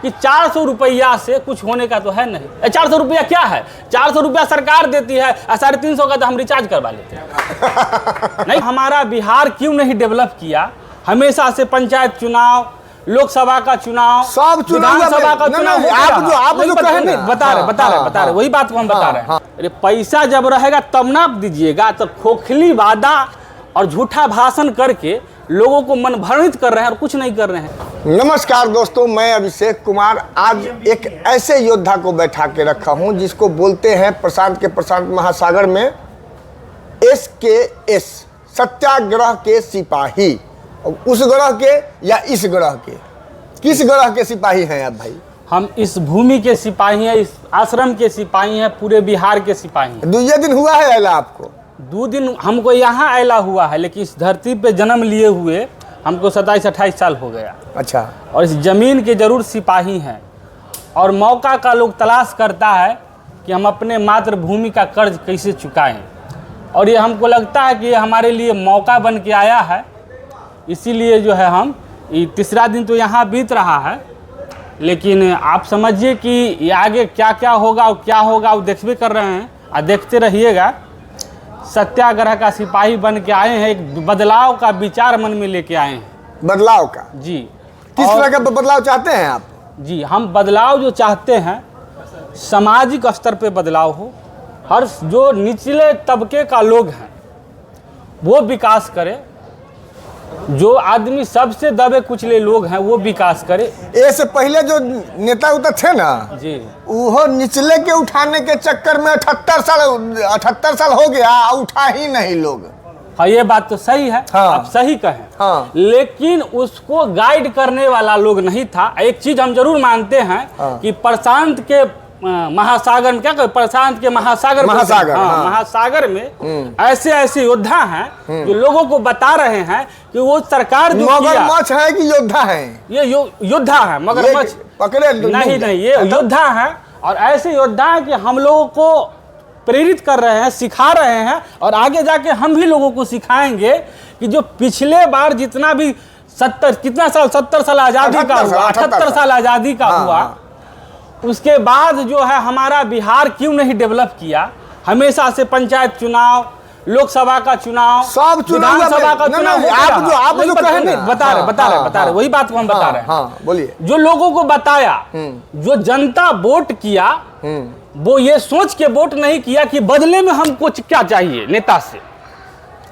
कि 400 रुपया से कुछ होने का तो है नहीं। 400 रुपया क्या है? 400 रुपया सरकार देती है, 350 का तो हम रिचार्ज करवा लेते हैं। नहीं, हमारा बिहार क्यों नहीं डेवलप किया? हमेशा से पंचायत चुनाव, लोकसभा का चुनाव, सब विधानसभा का चुनाव, आप जो बता रहे वही बात को हम बता रहे हैं। अरे पैसा जब रहेगा तब ना आप दीजिएगा, तो खोखली वादा और झूठा भाषण करके लोगों को मन भ्रमित कर रहे हैं और कुछ नहीं कर रहे हैं। नमस्कार दोस्तों, मैं अभिषेक कुमार आज एक ऐसे योद्धा को बैठा के रखा हूं जिसको बोलते हैं प्रशांत महासागर में SKS, सत्याग्रह के सिपाही। उस ग्रह के या इस ग्रह के, किस ग्रह के सिपाही हैं आप भाई? हम इस भूमि के सिपाही हैं, इस आश्रम के सिपाही हैं, पूरे बिहार के सिपाही हैं। 2 दिन हुआ है आयला आपको? 2 दिन हमको यहाँ आयला हुआ है, लेकिन इस धरती पे जन्म लिए हुए हमको 27-28 साल हो गया। अच्छा। और इस जमीन के जरूर सिपाही हैं, और मौका का लोग तलाश करता है कि हम अपने मातृभूमि का कर्ज कैसे चुकाएं, और ये हमको लगता है कि ये हमारे लिए मौका बन के आया है। इसीलिए जो है हम तीसरा दिन तो यहाँ बीत रहा है, लेकिन आप समझिए कि ये आगे क्या क्या होगा और क्या होगा वो देखबे कर रहे हैं, और देखते रहिएगा। सत्याग्रह का सिपाही बन के आए हैं, एक बदलाव का विचार मन में लेके आए हैं। बदलाव का? जी। किस तरह का बदलाव चाहते हैं आप? जी, हम बदलाव जो चाहते हैं, सामाजिक स्तर पे बदलाव हो। हर जो निचले तबके का लोग हैं वो विकास करे, जो आदमी सबसे दबे कुचले लोग हैं वो विकास करे। ऐसे पहले जो नेता उतर थे ना जी, वो निचले के उठाने के चक्कर में 78 साल हो गया, उठा ही नहीं लोग। हाँ, ये बात तो सही है। हाँ। आप सही कहें। हाँ। लेकिन उसको गाइड करने वाला लोग नहीं था। एक चीज हम जरूर मानते हैं। हाँ। कि प्रशांत के महासागर में, क्या कहें, प्रशांत के महासागर हाँ। महासागर में ऐसे योद्धा हैं जो लोगों को बता रहे हैं कि वो सरकार जो मगरमच्छ है कि योद्धा है? ये योद्धा है, मगरमच्छ पकड़े नहीं, ये योद्धा है। और ऐसे योद्धा है कि हम लोगों को प्रेरित कर रहे हैं, सिखा रहे हैं, और आगे जाके हम भी लोगों को सिखाएंगे कि जो पिछले बार जितना भी 70 साल आजादी का हुआ, 78 साल आजादी का हुआ, उसके बाद जो है हमारा बिहार क्यों नहीं डेवलप किया? हमेशा से पंचायत चुनाव, लोकसभा का चुनाव, विधानसभा का चुनाव, बता रहे वही बात को हम बता रहे हैं। बोलिए। जो लोगों को बताया, जो जनता वोट किया, वो ये सोच के वोट नहीं किया कि बदले में हमको क्या चाहिए नेता से,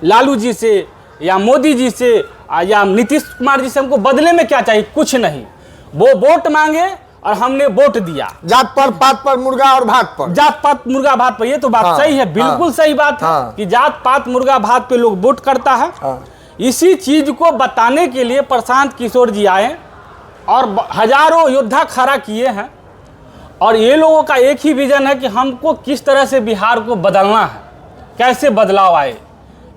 लालू जी से या मोदी जी से या नीतीश कुमार जी से हमको बदले में क्या चाहिए? कुछ नहीं। वो वोट मांगे और हमने वोट दिया। जात पर, पात पर, मुर्गा और भात पर। जात पात मुर्गा भात पर, ये तो बात सही है, बिल्कुल सही बात है कि जात पात मुर्गा भात पे लोग वोट करता है। इसी चीज को बताने के लिए प्रशांत किशोर जी आए और हजारों योद्धा खड़ा किए हैं। और ये लोगों का एक ही विजन है कि हमको किस तरह से बिहार को बदलना है, कैसे बदलाव आए,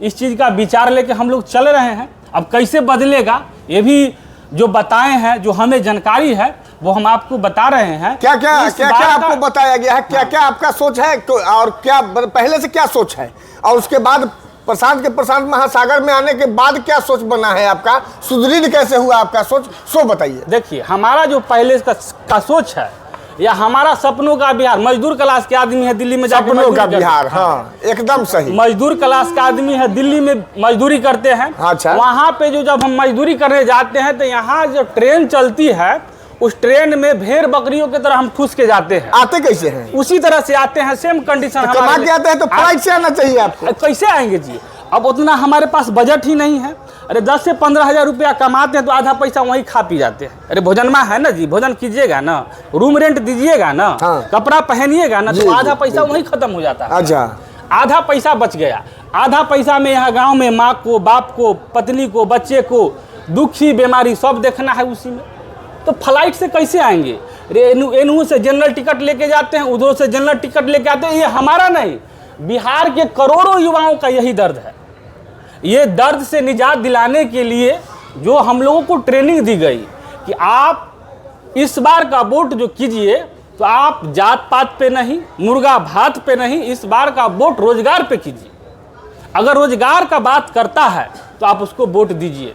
इस चीज का विचार लेके हम लोग चल रहे हैं। अब कैसे बदलेगा ये भी जो बताए हैं, जो हमें जानकारी है वो हम आपको बता रहे हैं। क्या आपको बताया गया है? क्या आपका सोच है, और क्या पहले से क्या सोच है, और उसके बाद प्रशांत महासागर में आने के बाद क्या सोच बना है आपका? सुदृढ़ कैसे हुआ आपका सोच, सो बताइए। देखिए, हमारा जो पहले का सोच है, या हमारा सपनों का बिहार, मजदूर क्लास के आदमी है दिल्ली में जाके सपनों का बिहार। हाँ, एकदम सही। मजदूर क्लास का आदमी है, दिल्ली में मजदूरी करते हैं। अच्छा। वहाँ पे जो जब हम मजदूरी करने जाते हैं तो यहाँ जो ट्रेन चलती है, उस ट्रेन में भेड़ बकरियों की तरह हम ठूस के जाते हैं। आते कैसे हैं? उसी तरह से आते हैं, सेम कंडीशन। कमा के आते हैं तो फ्लाइट से आना चाहिए आपको। कैसे आएंगे जी? अब उतना हमारे पास बजट ही नहीं है। अरे 10 से 15 हजार रुपया कमाते हैं तो आधा पैसा वहीं खा पी जाते हैं। अरे भोजनमा है ना जी, भोजन कीजिएगा ना, रूम रेंट दीजिएगा ना, कपड़ा पहनिएगा ना, तो आधा पैसा वहीं खत्म हो जाता है। अच्छा। आधा पैसा बच गया। आधा पैसा में यहाँ गांव में माँ को, बाप को, पत्नी को, बच्चे को, दुखी बीमारी सब देखना है उसी में। तो फ्लाइट से कैसे आएंगे? एनू से जनरल टिकट लेके जाते हैं, उधर से जनरल टिकट लेके आते हैं। ये हमारा नहीं, बिहार के करोड़ों युवाओं का यही दर्द है। ये दर्द से निजात दिलाने के लिए जो हम लोगों को ट्रेनिंग दी गई कि आप इस बार का वोट जो कीजिए तो आप जात पात पे नहीं, मुर्गा भात पे नहीं, इस बार का वोट रोजगार पे कीजिए। अगर रोजगार का बात करता है तो आप उसको वोट दीजिए।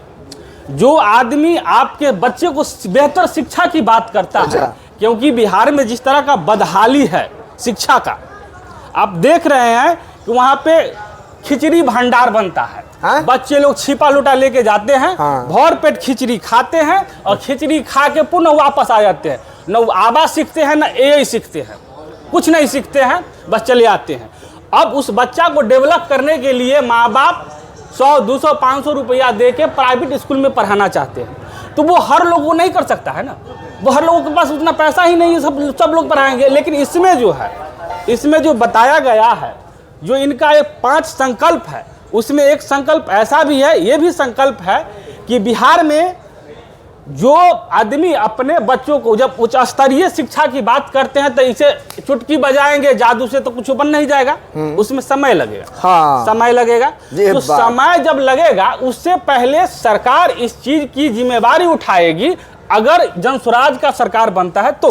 जो आदमी आपके बच्चे को बेहतर शिक्षा की बात करता है, क्योंकि बिहार में जिस तरह का बदहाली है शिक्षा का, आप देख रहे हैं कि वहाँ पे खिचड़ी भंडार बनता है। हाँ? बच्चे लोग छिपा लोटा लेके जाते हैं, हाँ। भर पेट खिचड़ी खाते हैं और खिचड़ी खा के पुनः वापस आ जाते हैं। न आबा सीखते हैं, न ए सीखते हैं, कुछ नहीं सीखते हैं, बस चले आते हैं। अब उस बच्चा को डेवलप करने के लिए माँ बाप 100, 200, 500 रुपया दे के प्राइवेट स्कूल में पढ़ाना चाहते हैं। तो वो हर लोग वो नहीं कर सकता है ना, वो हर लोगों के पास उतना पैसा ही नहीं है, सब लोग पढ़ाएंगे। लेकिन इसमें जो है, इसमें जो बताया गया है, जो इनका एक 5 संकल्प है, उसमें एक संकल्प ऐसा भी है, ये भी संकल्प है कि बिहार में जो आदमी अपने बच्चों को जब उच्च स्तरीय शिक्षा की बात करते हैं तो इसे चुटकी बजाएंगे जादू से तो कुछ बन नहीं जाएगा, उसमें समय लगेगा। हाँ। समय लगेगा। तो समय जब लगेगा उससे पहले सरकार इस चीज की जिम्मेवारी उठाएगी। अगर जनसुराज का सरकार बनता है तो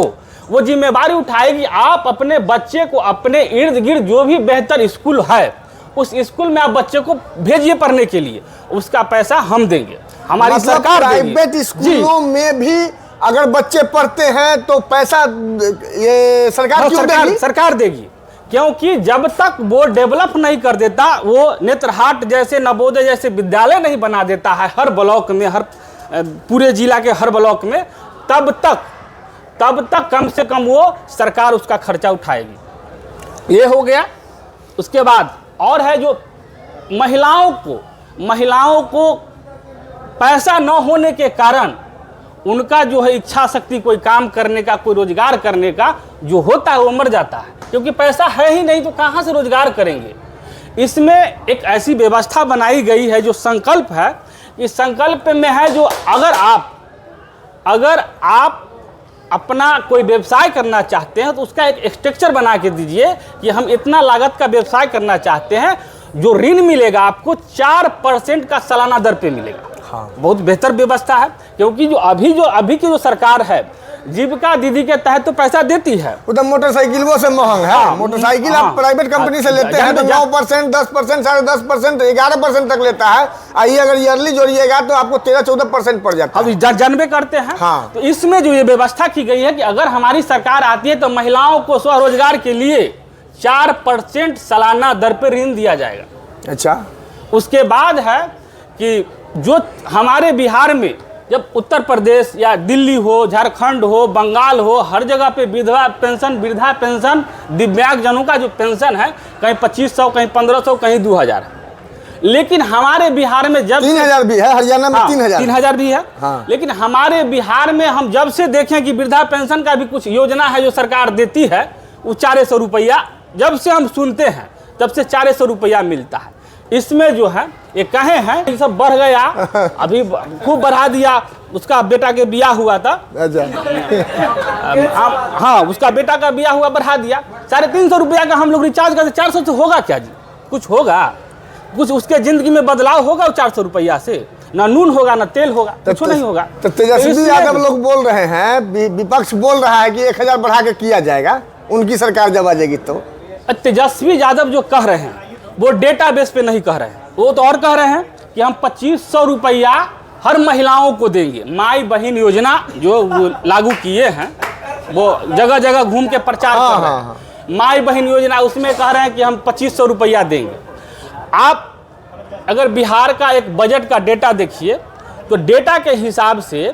वो जिम्मेवारी उठाएगी, आप अपने बच्चे को अपने इर्द गिर्द जो भी बेहतर स्कूल है उस स्कूल में आप बच्चे को भेजिए पढ़ने के लिए, उसका पैसा हम देंगे, हमारी मतलब सरकार प्राइवेट स्कूलों में भी अगर बच्चे पढ़ते हैं तो पैसा ये सरकार क्यों देगी? सरकार देगी, क्योंकि जब तक वो डेवलप नहीं कर देता, वो नेत्रहाट जैसे नवोदय जैसे विद्यालय नहीं बना देता है हर ब्लॉक में, हर पूरे जिला के हर ब्लॉक में, तब तक कम से कम वो सरकार उसका खर्चा उठाएगी। ये हो गया। उसके बाद और है जो महिलाओं को पैसा न होने के कारण उनका जो है इच्छा शक्ति कोई काम करने का, कोई रोजगार करने का जो होता है वो मर जाता है, क्योंकि पैसा है ही नहीं तो कहाँ से रोजगार करेंगे। इसमें एक ऐसी व्यवस्था बनाई गई है जो संकल्प है, इस संकल्प में है जो अगर आप अपना कोई व्यवसाय करना चाहते हैं तो उसका एक स्ट्रक्चर बना के दीजिए कि हम इतना लागत का व्यवसाय करना चाहते हैं, जो ऋण मिलेगा आपको 4% का सालाना दर पे मिलेगा। हाँ। बहुत बेहतर व्यवस्था है, क्योंकि जो अभी की जो सरकार है जीविका दीदी के तहत तो पैसा देती है, उधर मोटरसाइकिलों से महंग है। हाँ, मोटरसाइकिल हाँ, आप प्राइवेट कंपनी से लेते हैं तो 9%, 10%, 10.5%, 11% तक लेता है। आइए अगर ईयरली जोड़िएगा तो आपको 13-14% पड़ जाता है। अब जानबे करते हैं। हाँ। तो इसमें जो ये व्यवस्था की गई है कि अगर हमारी सरकार आती है तो महिलाओं को स्वरोजगार के लिए 4% सालाना दर पर ऋण दिया जाएगा। अच्छा। उसके बाद है कि जो हमारे बिहार में जब उत्तर प्रदेश या दिल्ली हो, झारखंड हो, बंगाल हो, हर जगह पे विधवा पेंशन, वृद्धा पेंशन, दिव्यांग जनों का जो पेंशन है कहीं 2500, कहीं 1500, कहीं 2000 है। लेकिन हमारे बिहार में जब 3000 भी है, हरियाणा में 3000 भी है। हाँ। लेकिन हमारे बिहार में हम जब से देखें कि वृद्धा पेंशन का भी कुछ योजना है जो सरकार देती है, वो 400 रुपया, जब से हम सुनते हैं तब से 400 रुपया मिलता है। इसमें जो है ये कहे हैं ये सब बढ़ गया, अभी खूब बढ़ा दिया। उसका बेटा के बियाह हुआ था। हाँ, उसका बेटा का बियाह हुआ, बढ़ा दिया। 350 रुपया का हम लोग रिचार्ज करते, 400 से होगा क्या जी? कुछ होगा? कुछ उसके जिंदगी में बदलाव होगा 400 रुपया से? ना नून होगा ना तेल होगा, कुछ नहीं होगा। तो तेजस्वी यादव लोग बोल रहे हैं, विपक्ष बोल रहा है कि 1000 बढ़ा के किया जाएगा, उनकी सरकार जब आ जाएगी तो। तेजस्वी यादव जो कह रहे हैं वो डेटा बेस पे नहीं कह रहे हैं, वो तो और कह रहे हैं कि हम 2500 रुपया हर महिलाओं को देंगे। माई बहन योजना जो लागू किए हैं, वो जगह जगह घूम के प्रचार कर रहे हैं। माई बहन योजना, उसमें कह रहे हैं कि हम 2500 रुपया देंगे। आप अगर बिहार का एक बजट का डेटा देखिए तो डेटा के हिसाब से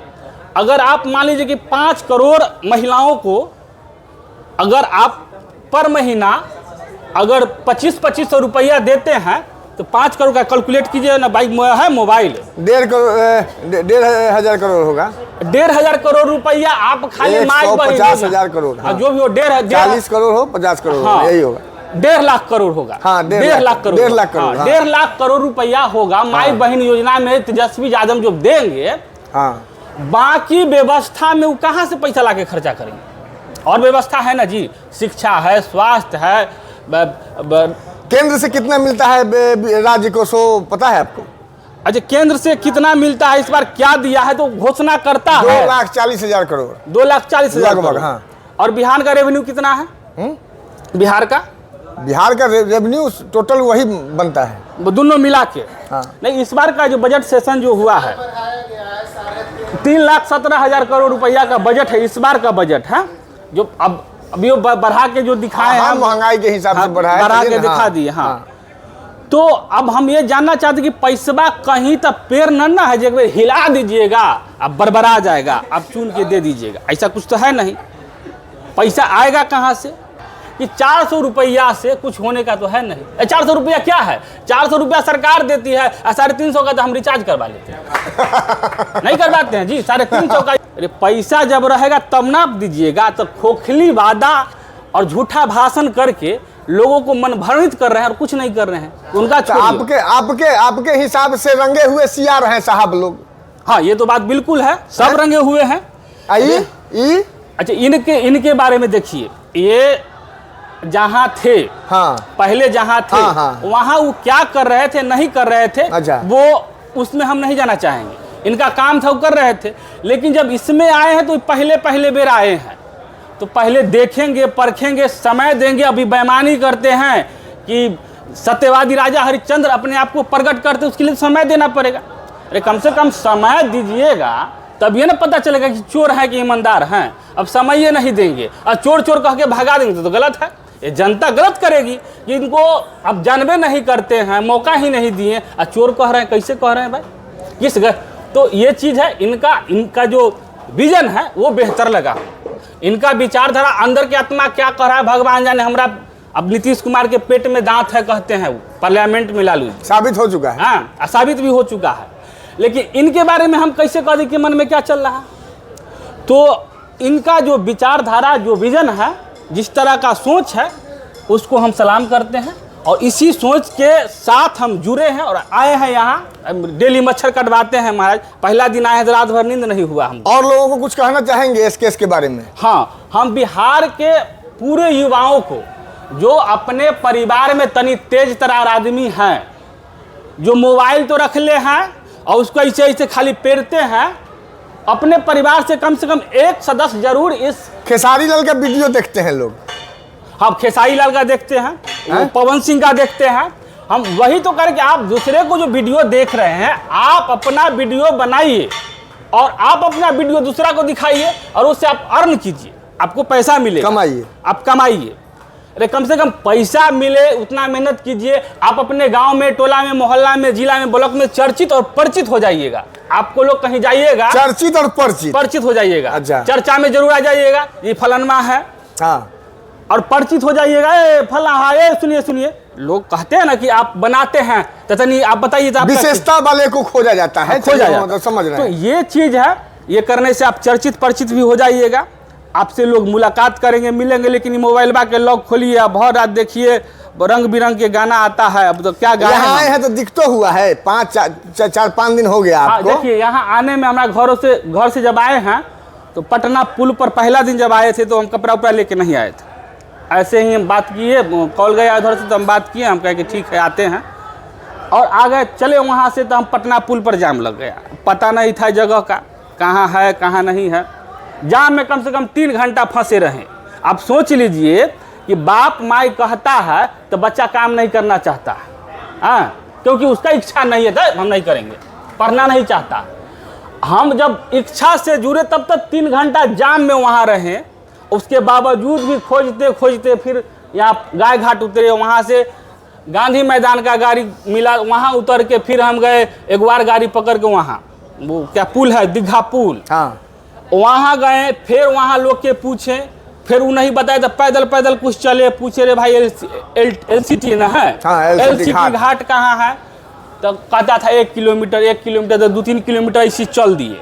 अगर आप मान लीजिए कि 5 करोड़ महिलाओं को अगर आप पर महीना अगर 2500 रुपया देते हैं तो 5 करोड़ का कैलकुलेट कीजिए ना भाई, है मोबाइल 1,500 करोड़ होगा। 1,500 करोड़ रुपया आप खाली माई बहन 150,000 करोड़। हाँ। जो भी हो 40 करोड़ हो 50 करोड़ हो, यही होगा। 1.5 लाख करोड़ होगा। हाँ, 1.5 लाख करोड़। 1.5 लाख करोड़। 1.5 लाख करोड़ रुपया होगा माई बहन योजना में तेजस्वी यादव जो देंगे। हाँ। बाकी व्यवस्था में वो कहाँ से पैसा लाके खर्चा करेंगे? और व्यवस्था है ना जी, शिक्षा है, स्वास्थ्य है। केंद्र से कितना मिलता है राज्य को, सो पता है आपको? अच्छा, केंद्र से कितना मिलता है, इस बार क्या दिया है तो घोषणा करता है 2,40,000 करोड़। 2,40,000 करोड़। हाँ। और बिहार का रेवेन्यू कितना है? बिहार का रेवेन्यू टोटल वही बनता है दोनों मिला के। हाँ। नहीं, इस बार का जो बजट सेशन जो हुआ है 3,17,000 करोड़ रुपया का बजट है, इस बार का बजट है, जो अब अभी वो बढ़ा के जो दिखाए हैं, महंगाई के हिसाब से बढ़ा के दिखा दिए। हाँ, तो अब हम ये जानना चाहते कि पैसा कहीं तक पेड़ न है जो हिला दीजिएगा अब बरबरा जाएगा, अब चुन के दे दीजिएगा, ऐसा कुछ तो है नहीं। पैसा आएगा कहाँ से कि 400 रुपया से कुछ होने का तो है नहीं। 400 रुपया क्या है? 400 रुपया सरकार देती है, 350 का तो हम रिचार्ज करवा लेते हैं। नहीं करवाते हैं जी, 350 का। अरे पैसा जब रहेगा तब ना दीजिएगा, तो खोखली वादा और झूठा भाषण करके लोगों को मन भ्रमित कर रहे हैं और कुछ नहीं कर रहे हैं। उनका तो आपके हिसाब से रंगे हुए सियार हैं साहब लोग। हाँ, ये तो बात बिल्कुल है, सब रंगे हुए हैं। अच्छा, इनके बारे में देखिए, ये जहाँ थे, हाँ, पहले जहाँ थे, हाँ, हाँ, वहाँ वो क्या कर रहे थे नहीं कर रहे थे, अच्छा, वो उसमें हम नहीं जाना चाहेंगे। इनका काम था वो कर रहे थे, लेकिन जब इसमें आए हैं तो पहले बेर आए हैं, तो पहले देखेंगे, परखेंगे, समय देंगे। अभी बेईमानी करते हैं कि सत्यवादी राजा हरिश्चंद्र अपने आप को प्रकट करते, उसके लिए समय देना पड़ेगा। अरे कम से कम समय दीजिएगा, तब ये ना पता चलेगा कि चोर है कि ईमानदार हैं। अब समय ये नहीं देंगे और चोर चोर कह के भगा देंगे तो गलत है। ये जनता गलत करेगी कि इनको अब जानबे नहीं करते हैं, मौका ही नहीं दिए और चोर कह रहे हैं। कैसे कह रहे हैं भाई, किस तो ये चीज़ है। इनका जो विजन है वो बेहतर लगा, इनका विचारधारा, अंदर की आत्मा क्या कह रहा है भगवान जाने। हमरा अब नीतीश कुमार के पेट में दांत है कहते हैं, वो पार्लियामेंट में लालू साबित हो चुका है। हाँ, साबित भी हो चुका है। लेकिन इनके बारे में हम कैसे कह दें कि मन में क्या चल रहा है? तो इनका जो विचारधारा, जो विजन है, जिस तरह का सोच है, उसको हम सलाम करते हैं और इसी सोच के साथ हम जुड़े हैं और आए हैं यहाँ। डेली मच्छर कटवाते हैं महाराज, पहला दिन आए हैं, रात भर नींद नहीं हुआ हम। और लोगों को कुछ कहना चाहेंगे इस केस के बारे में? हाँ, हम बिहार के पूरे युवाओं को, जो अपने परिवार में तनी तेज तरार आदमी हैं, जो मोबाइल तो रख ले हैं और उसको ऐसे खाली पेरते हैं, अपने परिवार से कम एक सदस्य जरूर इस खेसारी लाल का वीडियो देखते हैं लोग। हम खेसारी लाल का देखते हैं, पवन सिंह का देखते हैं। हम वही तो करें कि आप दूसरे को जो वीडियो देख रहे हैं, आप अपना वीडियो बनाइए और आप अपना वीडियो दूसरा को दिखाइए और उससे आप अर्न कीजिए, आपको पैसा मिले, कमाइए, आप कमाइए। अरे कम से कम पैसा मिले उतना मेहनत कीजिए। आप अपने गांव में, टोला में, मोहल्ला में, जिला में, ब्लॉक में चर्चित और परिचित हो जाइएगा। आपको लोग कहीं जाइएगा, चर्चित और परिचित हो जाइएगा। अच्छा, चर्चा में जरूर आ जाइएगा, ये फलानमा है। हाँ, और परिचित हो जाइएगा, फला, हाँ, ये सुनिए। लोग कहते हैं ना कि आप बनाते हैं, ततनी आप बताइए, तो विशेषता वाले को खोजा जाता है, खोजा समझ रहे हैं। तो ये चीज है, ये करने से आप चर्चित परिचित भी हो जाइएगा। आपसे लोग मुलाकात करेंगे, मिलेंगे। लेकिन मोबाइल बा के लॉक खोलिए, अब बहुत रात देखिए, रंग बिरंग के गाना आता है। अब तो क्या गाना आए हैं तो दिख तो हुआ है, 4-5 दिन हो गया आपको। देखिए, यहाँ आने में हमारा घर से जब आए हैं तो पटना पुल पर पहला दिन जब आए थे तो हम कपड़ा उपड़ा लेके नहीं आए थे, ऐसे ही हम बात किए, कॉल गया उधर से तो हम बात किए, हम कहे कि ठीक है आते हैं, और आ गए। चले वहाँ से तो हम पटना पुल पर जाम लग गया, पता नहीं था जगह का, कहाँ है कहाँ नहीं है। जाम में कम से कम 3 घंटा फंसे रहे। आप सोच लीजिए कि बाप माई कहता है तो बच्चा काम नहीं करना चाहता है, हाँ, क्योंकि उसका इच्छा नहीं है, तो हम नहीं करेंगे, पढ़ना नहीं चाहता। हम जब इच्छा से जुड़े तब तक 3 घंटा जाम में वहाँ रहे, उसके बावजूद भी खोजते फिर यहाँ गाय घाट उतरे, वहाँ से गांधी मैदान का गाड़ी मिला, वहाँ उतर के फिर हम गए एक बार गाड़ी पकड़ के, वहाँ वो क्या पुल है, दीघा पुल, हाँ, वहाँ गए। फिर वहाँ लोग के पूछे, फिर वो नहीं बताया तो पैदल कुछ चले, पूछे रे भाई LCT ना है, LCT घाट कहाँ है, तो कहता था 1 किलोमीटर, तो 2-3 किलोमीटर इसी चल दिए।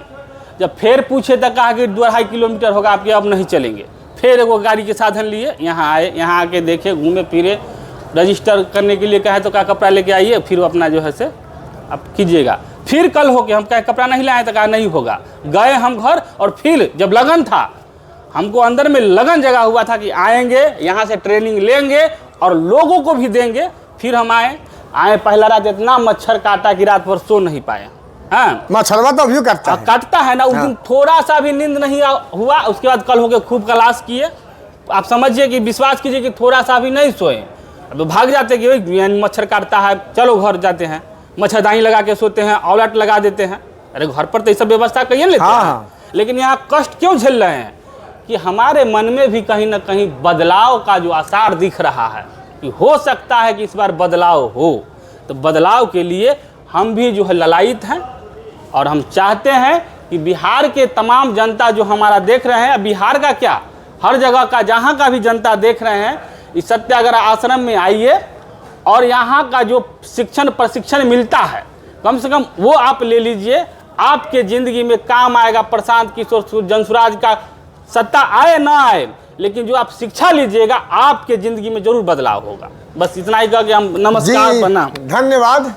जब फिर पूछे तो कहा कि 2-2.5 किलोमीटर होगा आपके, अब नहीं चलेंगे। फिर एगो गाड़ी के साधन लिए, यहाँ आए, यहाँ आके देखे, घूमे फिरे, रजिस्टर करने के लिए कहे तो कहा कपड़ा लेके आइए, फिर अपना जो है से आप कीजिएगा। फिर कल हो के हम कहे कपड़ा नहीं लाए तो कहा नहीं होगा। गए हम घर, और फिर जब लगन था, हमको अंदर में लगन जगा हुआ था कि आएंगे, यहाँ से ट्रेनिंग लेंगे और लोगों को भी देंगे। फिर हम आए पहला रात इतना मच्छर काटा कि रात भर सो नहीं पाए। हाँ, मच्छरवा तो अभी काटता है ना, उस दिन थोड़ा सा भी नींद नहीं हुआ। उसके बाद कल होके खूब क्लास किए। आप समझिए कि विश्वास कीजिए कि थोड़ा सा भी नहीं सोए। अब भाग जाते कि मच्छर काटता है, चलो घर जाते हैं, मच्छरदानी लगा के सोते हैं, औलट लगा देते हैं, अरे घर पर तो ये सब व्यवस्था कहिए लेते हाँ, हैं, हाँ। लेकिन यहाँ कष्ट क्यों झेल रहे हैं कि हमारे मन में भी कहीं ना कहीं बदलाव का जो आसार दिख रहा है कि हो सकता है कि इस बार बदलाव हो। तो बदलाव के लिए हम भी जो है ललायित हैं और हम चाहते हैं कि बिहार के तमाम जनता जो हमारा देख रहे हैं, बिहार का क्या, हर जगह का जहाँ का भी जनता देख रहे हैं, इस सत्याग्रह आश्रम में आइए और यहाँ का जो प्रशिक्षण मिलता है कम से कम वो आप ले लीजिए। आपके ज़िंदगी में काम आएगा। प्रशांत किशोर जनसुराज का सत्ता आए ना आए, लेकिन जो आप शिक्षा लीजिएगा आपके ज़िंदगी में जरूर बदलाव होगा। बस इतना ही कह के हम नमस्कार, प्रणाम। धन्यवाद।